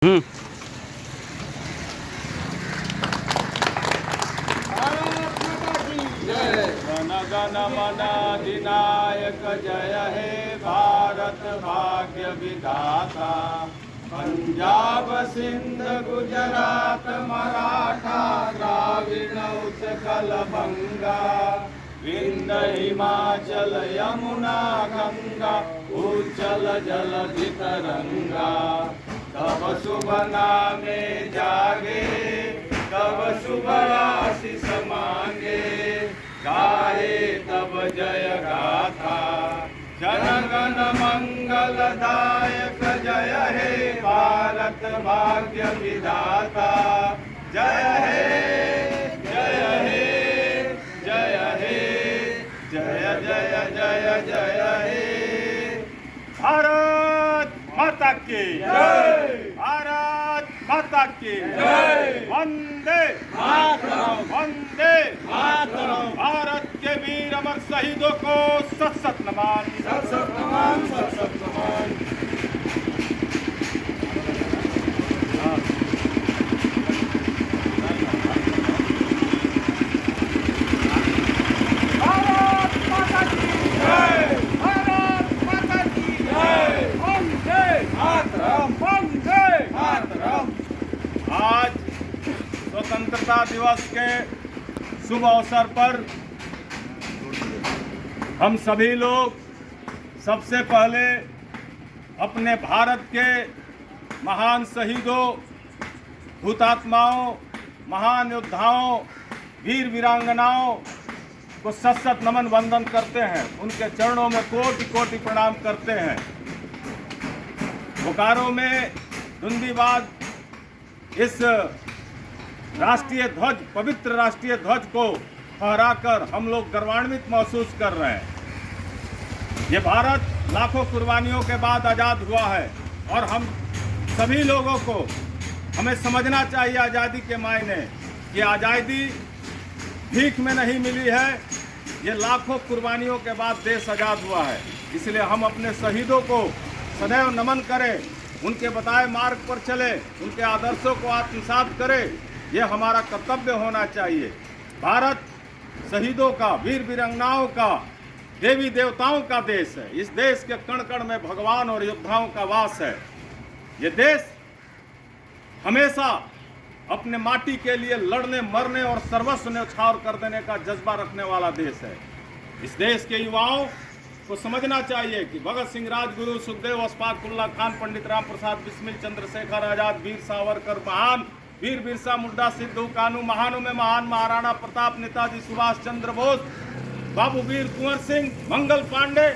हम्म। जन गण मन अधिनायक जय हे भारत भाग्य विधाता। पंजाब सिंध गुजरात मराठा द्राविड़ उत्कल बंगा विंध्य हिमाचल यमुना गंगा उज्जल जलधि तरंगा। तब शुभ नामे जागे तब शुभ आशीष मांगे गाए तब जय गाथा। जन गण मंगलदायक जय हे भारत भाग्य विधाता। जय हे जय हे जय हे जय जय जय जय हे। भारत माता की जय, भारत माता की जय। वंदे मातरम, वंदे मातरम। भारत के वीर अमर शहीदों को सत सत नमन, सत सत नमन, सत सत नमन। भारत माता की जय, भारत माता की जय। वंदे मातरम, वंदे मातरम। आज स्वतंत्रता दिवस के शुभ अवसर पर हम सभी लोग सबसे पहले अपने भारत के महान शहीदों, हुतात्माओं, महान योद्धाओं, वीर वीरांगनाओं को सत सत नमन वंदन करते हैं। उनके चरणों में कोटि कोटि प्रणाम करते हैं। बोकारो में धुंधीबाज इस राष्ट्रीय ध्वज, पवित्र राष्ट्रीय ध्वज को फहराकर हम लोग गर्वान्वित महसूस कर रहे हैं। ये भारत लाखों कुर्बानियों के बाद आज़ाद हुआ है और हम सभी लोगों को हमें समझना चाहिए आज़ादी के मायने कि आज़ादी भीख में नहीं मिली है। ये लाखों कुर्बानियों के बाद देश आज़ाद हुआ है। इसलिए हम अपने शहीदों को सदैव नमन करें, उनके बताए मार्ग पर चले, उनके आदर्शों को आत्मसात करें। ये हमारा कर्तव्य होना चाहिए। भारत शहीदों का, वीर वीरांगनाओं का, देवी देवताओं का देश है। इस देश के कण कण में भगवान और योद्धाओं का वास है। ये देश हमेशा अपने माटी के लिए लड़ने, मरने और सर्वस्व न्यौछावर कर देने का जज्बा रखने वाला देश है। इस देश के युवाओं को समझना चाहिए कि भगत सिंह, राजगुरु, सुखदेव, अशफाकुल्लाह खान, पंडित राम प्रसाद बिस्मिल, चंद्रशेखर आजाद, वीर सावरकर, महान वीर बिरसा मुंडा, सिद्धू कानू, महानों में महान महाराणा प्रताप, नेताजी सुभाष चंद्र बोस, बाबू वीर कुंवर सिंह, मंगल पांडे,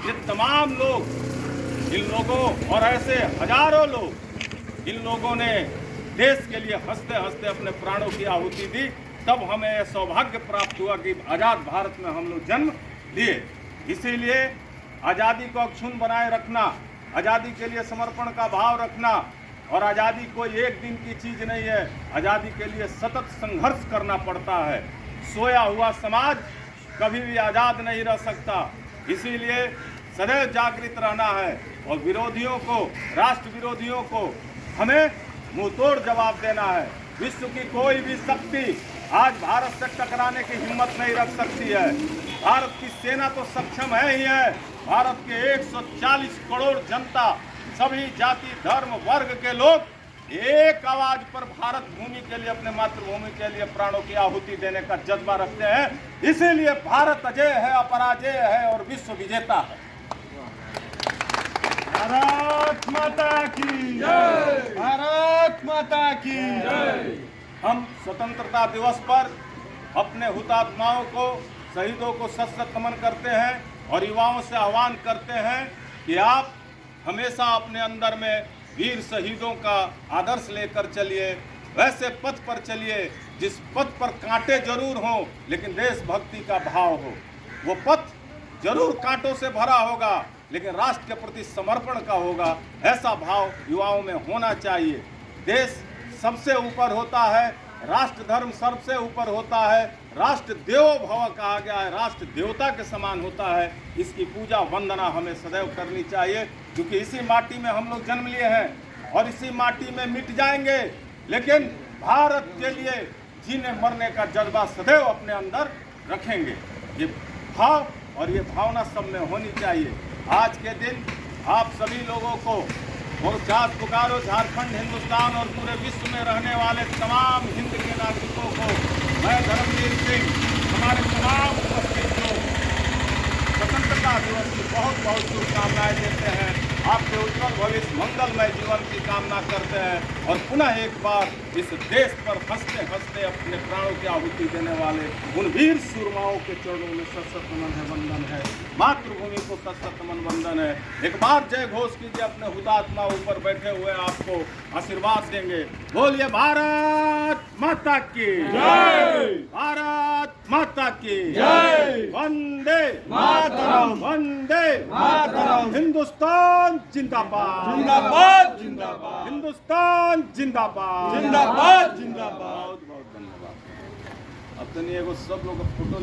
ये तमाम लोग, इन लोगों और ऐसे हजारों लोग, इन लोगों ने देश के लिए हंसते हंसते अपने प्राणों की आहुति दी। तब हमें यह सौभाग्य प्राप्त हुआ कि आज़ाद भारत में हम लोग जन्म लिए। इसीलिए आज़ादी को अक्षुण्ण बनाए रखना, आज़ादी के लिए समर्पण का भाव रखना, और आज़ादी कोई एक दिन की चीज़ नहीं है। आज़ादी के लिए सतत संघर्ष करना पड़ता है। सोया हुआ समाज कभी भी आज़ाद नहीं रह सकता। इसीलिए सदैव जागृत रहना है और विरोधियों को, राष्ट्र विरोधियों को हमें मुंहतोड़ जवाब देना है। विश्व की कोई भी शक्ति आज भारत से टकराने की हिम्मत नहीं रख सकती है। भारत की सेना तो सक्षम है ही है। भारत के 140 करोड़ जनता, सभी जाति, धर्म, वर्ग के लोग एक आवाज पर भारत भूमि के लिए, अपने मातृभूमि के लिए प्राणों की आहुति देने का जज्बा रखते हैं। इसीलिए भारत अजय है, अपराजय है और विश्व विजेता है। भारत माता की जय, भारत माता की जय। हम स्वतंत्रता दिवस पर अपने हुतात्माओं को, शहीदों को सत सत नमन करते हैं और युवाओं से आह्वान करते हैं कि आप हमेशा अपने अंदर में वीर शहीदों का आदर्श लेकर चलिए। वैसे पथ पर चलिए जिस पथ पर कांटे जरूर हों लेकिन देशभक्ति का भाव हो। वो पथ जरूर कांटों से भरा होगा लेकिन राष्ट्र के प्रति समर्पण का होगा। ऐसा भाव युवाओं में होना चाहिए। देश सबसे ऊपर होता है, राष्ट्र धर्म सबसे ऊपर होता है। राष्ट्र देवो भव कहा गया है, राष्ट्र देवता के समान होता है। इसकी पूजा वंदना हमें सदैव करनी चाहिए, क्योंकि इसी माटी में हम लोग जन्म लिए हैं। और इसी माटी में मिट जाएंगे, लेकिन भारत के लिए जीने मरने का जज्बा सदैव अपने अंदर रखेंगे। ये भाव और ये भावना सब में होनी चाहिए। आज के दिन आप सभी लोगों को और जात पुकारो, झारखंड, हिंदुस्तान और पूरे विश्व में रहने वाले तमाम हिंद के नागरिकों को मैं धर्मवीर सिंह, हमारे तमाम उपस्थित लोग स्वतंत्रता दिवस की बहुत बहुत शुभकामनाएं देते हैं। आपके उज्जवल भविष्य, मंगलमय जीवन की कामना करते हैं और पुनः एक बार इस देश पर हंसते हंसते अपने प्राणों की आहुति देने वाले उन वीर सूरमाओं के चरणों में सशक्त नमन है, वंदन है। मातृभूमि को सशक्त नमन वंदन है। एक बार जय घोष कीजिए, अपने हुतात्मा ऊपर बैठे हुए आपको आशीर्वाद देंगे। बोलिए भारत माता की जय, भारत माता की जय, वंदे मातरम, वंदे मातरम, हिंदुस्तान जिंदाबाद, जिंदाबाद जिंदाबाद, हिंदुस्तान जिंदाबाद, जिंदाबाद जिंदाबाद। बहुत बहुत धन्यवाद। अब तनी एगो सब लोग फोटो